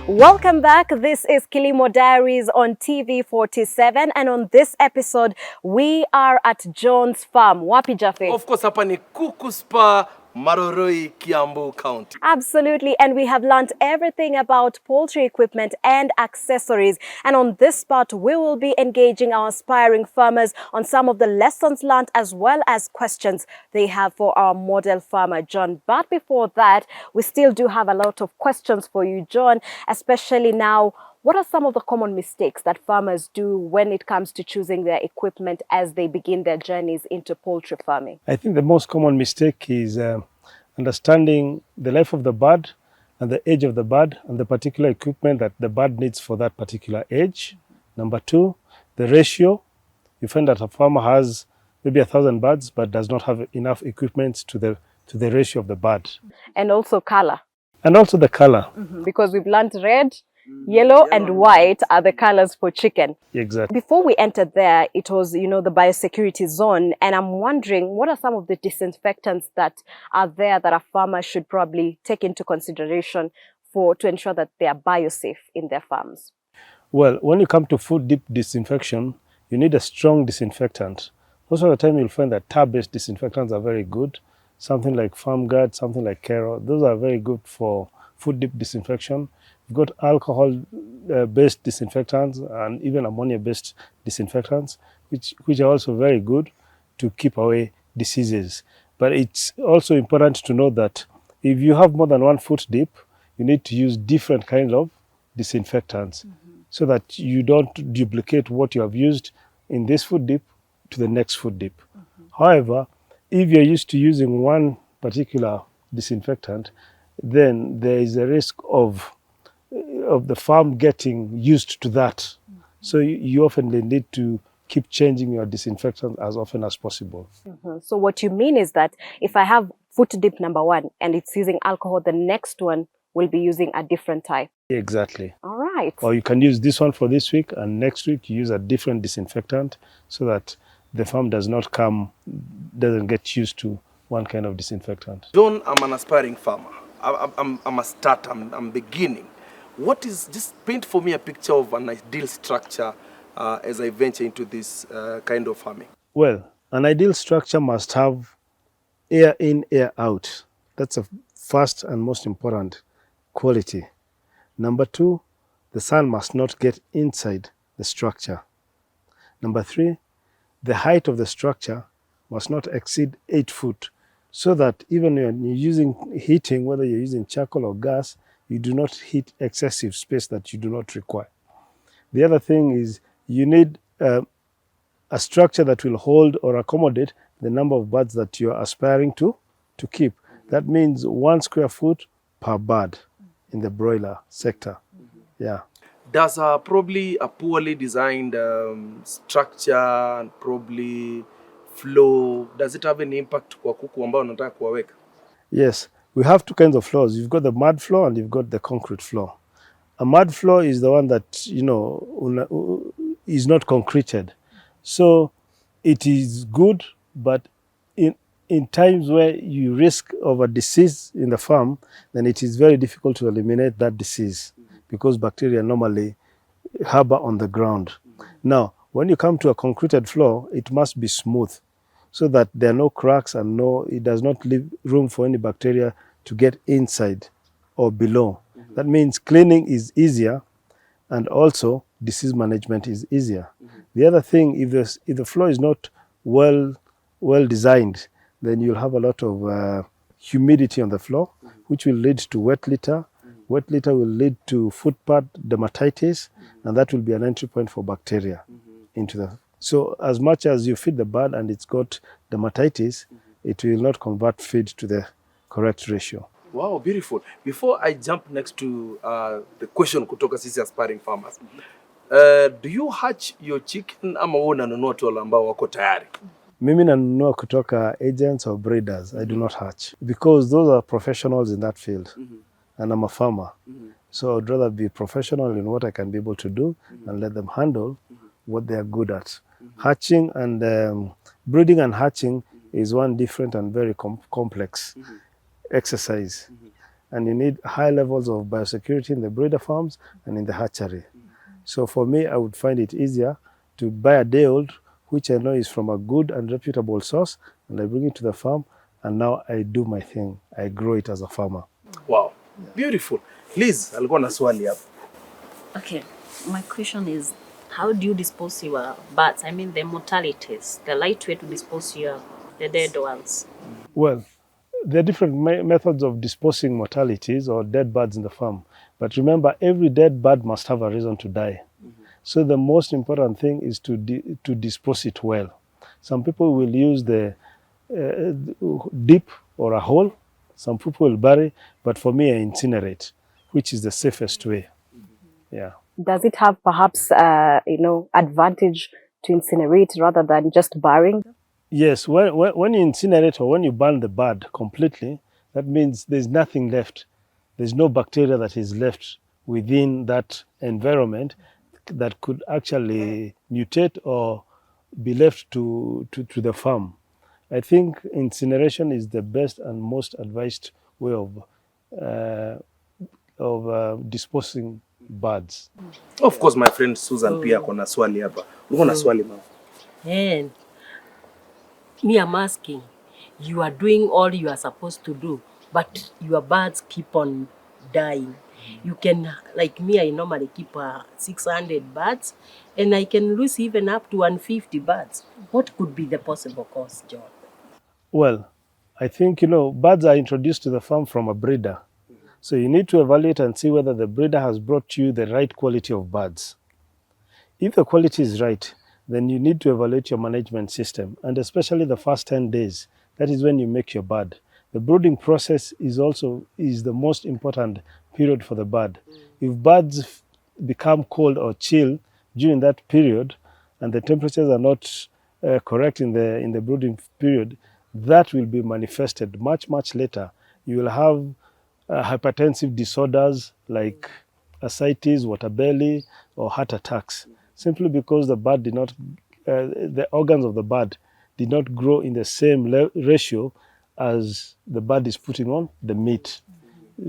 Welcome back. This is Kilimo Diaries on TV47, and on this episode we are at John's farm. Wapi Jaffe? Of course, hapa ni Kuku Spur, Maroroi, Kiambu County. Absolutely, and we have learned everything about poultry equipment and accessories. And on this part, we will be engaging our aspiring farmers on some of the lessons learned as well as questions they have for our model farmer, John. But before that, we still do have a lot of questions for you, John, especially now. What are some of the common mistakes that farmers do when it comes to choosing their equipment as they begin their journeys into poultry farming? I think the most common mistake is understanding the life of the bird and the age of the bird and the particular equipment that the bird needs for that particular age. Number two, the ratio. You find that a farmer has maybe 1,000 birds but does not have enough equipment to the ratio of the bird. And also color. And also the color. Because we've learned red, yellow and white are the colors for chicken. Exactly. Before we entered there, it was, the biosecurity zone. And I'm wondering, what are some of the disinfectants that are there that a farmer should probably take into consideration to ensure that they are biosafe in their farms? Well, when you come to food dip disinfection, you need a strong disinfectant. Most of the time you'll find that tar-based disinfectants are very good. Something like Farm Guard, something like Kero, those are very good for food dip disinfection. You've got alcohol-based disinfectants and even ammonia-based disinfectants, which are also very good to keep away diseases. But it's also important to know that if you have more than one food dip, you need to use different kinds of disinfectants so that you don't duplicate what you have used in this food dip to the next food dip. However, if you're used to using one particular disinfectant, then there is a risk of the farm getting used to that. So you often need to keep changing your disinfectant as often as possible. So what you mean is that if I have food dip number 1 and it's using alcohol, the next one will be using a different type. Exactly. All right. Or you can use this one for this week and next week you use a different disinfectant so that the farm doesn't get used to one kind of disinfectant. John, I'm an aspiring farmer. I'm a start, I'm beginning. Just paint for me a picture of an ideal structure as I venture into this kind of farming. Well, an ideal structure must have air in, air out. That's a first and most important quality. Number 2, the sun must not get inside the structure. Number 3, the height of the structure must not exceed 8 foot, so that even when you're using heating, whether you're using charcoal or gas, you do not heat excessive space that you do not require. The other thing is you need a structure that will hold or accommodate the number of birds that you're aspiring to keep. That means 1 square foot per bird in the broiler sector. Yeah. Does probably a poorly designed structure and probably flow, does it have an impact kwa kuku ambao unataka kuwaweka? Yes, we have 2 kinds of floors. You've got the mud floor and you've got the concrete floor. A mud floor is the one that, is not concreted. So it is good, but in times where you risk of a disease in the farm, then it is very difficult to eliminate that disease because bacteria normally harbor on the ground. Now, when you come to a concreted floor, it must be smooth so that there are no cracks and it does not leave room for any bacteria to get inside or below. That means cleaning is easier and also disease management is easier. The other thing, if the floor is not well designed, then you'll have a lot of humidity on the floor, which will lead to wet litter. Wet litter will lead to footpad dermatitis, and that will be an entry point for bacteria into the. So as much as you feed the bird and it's got dermatitis, it will not convert feed to the correct ratio. Wow, beautiful. Before I jump next to the question kutoka sisi aspiring farmers, do you hatch your chicken ama wewe unanunua tu wale ambao wako tayari? Mimi nanunua kutoka agents or breeders. I do not hatch because those are professionals in that field. And I'm a farmer. So I'd rather be professional in what I can be able to do and let them handle what they are good at. Hatching and breeding and hatching is one different and very complex exercise. and you need high levels of biosecurity in the breeder farms and in the hatchery. So for me, I would find it easier to buy a day old, which I know is from a good and reputable source, and I bring it to the farm, and now I do my thing. I grow it as a farmer. Wow, beautiful. Liz, alikuwa na swali hapa. Okay, my question is, how do you dispose your birds? I mean the mortalities, the right way to dispose the dead ones. Well, there are different methods of disposing mortalities or dead birds in the farm. But remember, every dead bird must have a reason to die. So the most important thing is to dispose it well. Some people will use the dip or a hole. Some people will bury. But for me, I incinerate, which is the safest way. Yeah. Does it have perhaps, advantage to incinerate rather than just burying? Yes, when you incinerate or when you burn the bird completely, that means there's nothing left. There's no bacteria that is left within that environment that could actually mutate or be left to the farm. I think incineration is the best and most advised way of disposing birds. Of course, my friend Susan pia kona swali hapa. Uko na swali mama? And me, I'm asking, you are doing all you are supposed to do, but your birds keep on dying. You can, like me, I normally keep 600 birds, and I can lose even up to 150 birds. What could be the possible cause, John? Well, I think, birds are introduced to the farm from a breeder. So you need to evaluate and see whether the breeder has brought you the right quality of birds. If the quality is right, then you need to evaluate your management system, and especially the first 10 days. That is when you make your bird. The brooding process is the most important period for the bird. If birds become cold or chill during that period, and the temperatures are not correct in the brooding period, that will be manifested much later. You will have hypertensive disorders like ascites, water belly, or heart attacks, simply because the bird did not, the organs of the bird did not grow in the same ratio as the bird is putting on the meat.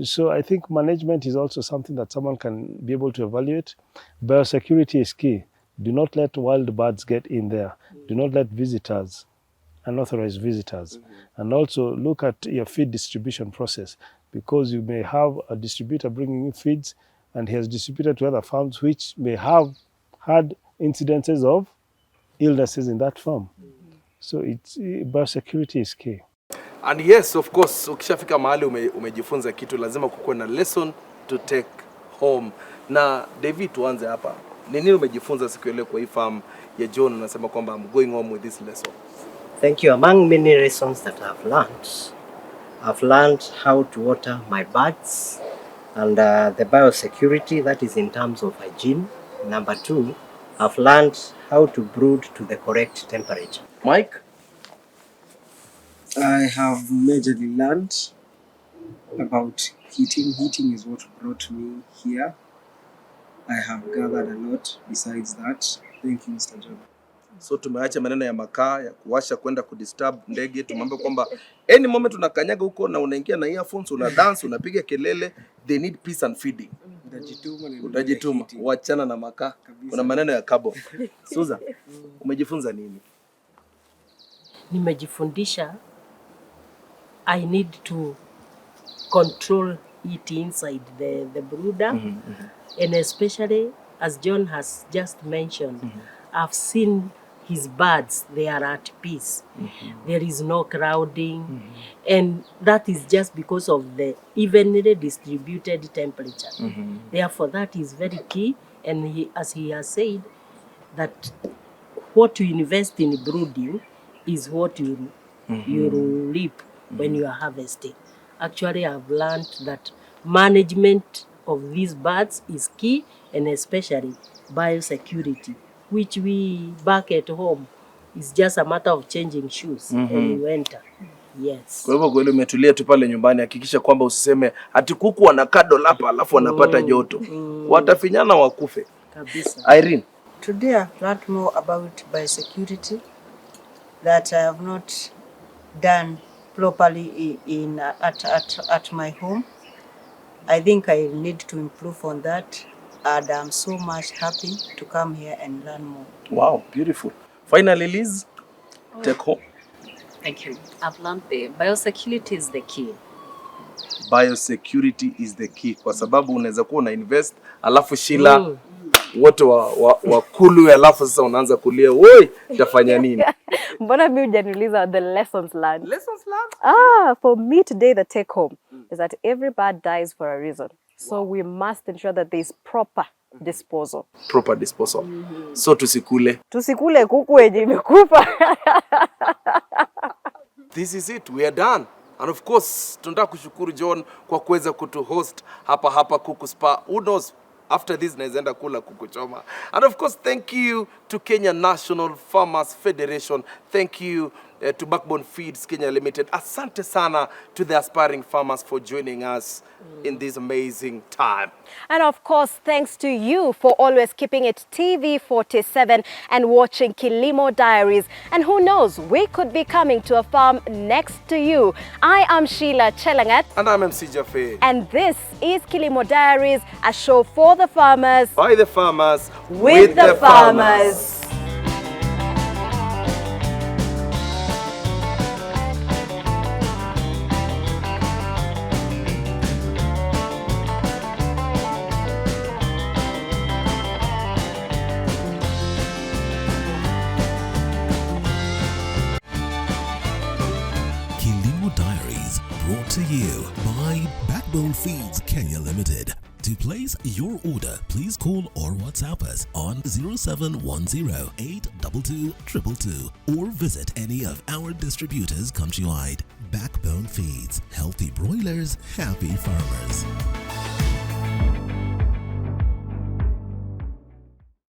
So I think management is also something that someone can be able to evaluate. Biosecurity is key. Do not let wild birds get in there. Do not let visitors, unauthorized visitors. And also look at your feed distribution process, because you may have a distributor bringing you feeds and he has distributed to other farms which may have had incidences of illnesses in that farm. So biosecurity is key. And yes, of course, ukishafika mahali umejifunza kitu, lazima kukuwe na lesson to take home. Na David, tuanze hapa. Ni nini umejifunza siku ile kwa hii farm ya John, unasema kwamba I'm going home with this lesson? Thank you. Among many lessons that I've learned how to water my birds, and the biosecurity, that is in terms of hygiene. Number 2, I've learned how to brood to the correct temperature. Mike? I have majorly learned about heating. Heating is what brought me here. I have gathered a lot besides that. Thank you, Mr. John. So tumeacha maneno ya makaa ya kuwasha kwenda kudisturb ndege. Tumwambia kwamba any moment unakanyaga huko na unaingia na earphones, una dance, unapiga kelele, they need peace and feeding. Utajituma, wachana na makaa. Kuna maneno ya carbon. Susan, umejifunza nini? Nimejifundisha I need to control it inside the brooder. And especially, as John has just mentioned, I've seen his birds, they are at peace. There is no crowding. And that is just because of the evenly distributed temperature. Therefore, that is very key. And as he has said, that what you invest in brooding is what you reap when you are harvesting. Actually, I've learned that management of these birds is key, and especially biosecurity, which we back at home is just a matter of changing shoes when you enter. Yes. Kwa hivyo kweli umetulia tu pale nyumbani, hakikisha kwamba usiseme ati kuku wanakado lapa alafu wanapata joto. Watafinyana wakufe. Kabisa. Irene. Today I've learned more about biosecurity that I have not done properly at my home. I think I need to improve on that, and I'm so much happy to come here and learn more. Wow, beautiful. Finally, Liz, take home. Thank you. I've learned the biosecurity is the key. Biosecurity is the key, kwa sababu unaweza kuwa una invest alafu Sheila wote wa kulu, alafu sasa unaanza kulia, woi tafanya nini? Mbona mimi hujaniuliza the lessons learned? Lessons learned? For me today the take home is that every bird dies for a reason. So we must ensure that there is proper disposal. Proper disposal. So tusikule kuku yenye imekufa. This is it, we are done. And of course, tunataka kushukuru John kwa kuweza kutu-host hapa Kuku Spur. Who knows, after this naezaenda kula kuku choma. And of course, thank you to Kenya National Farmers Federation. Thank you to Backbone Feeds Kenya Limited. Asante sana to the aspiring farmers for joining us in this amazing time. And of course, thanks to you for always keeping it TV47 and watching Kilimo Diaries. And who knows, we could be coming to a farm next to you. I am Sheila Chelangat. And I'm MC Jaffe. And this is Kilimo Diaries, a show for the farmers, by the farmers, with the farmers. Kilimo Diaries, brought to you by Backbone Feeds Kenya Limited. To place your order, please call or WhatsApp us on 0710 822 222 or visit any of our distributors countrywide. Backbone Feeds, healthy broilers, happy farmers.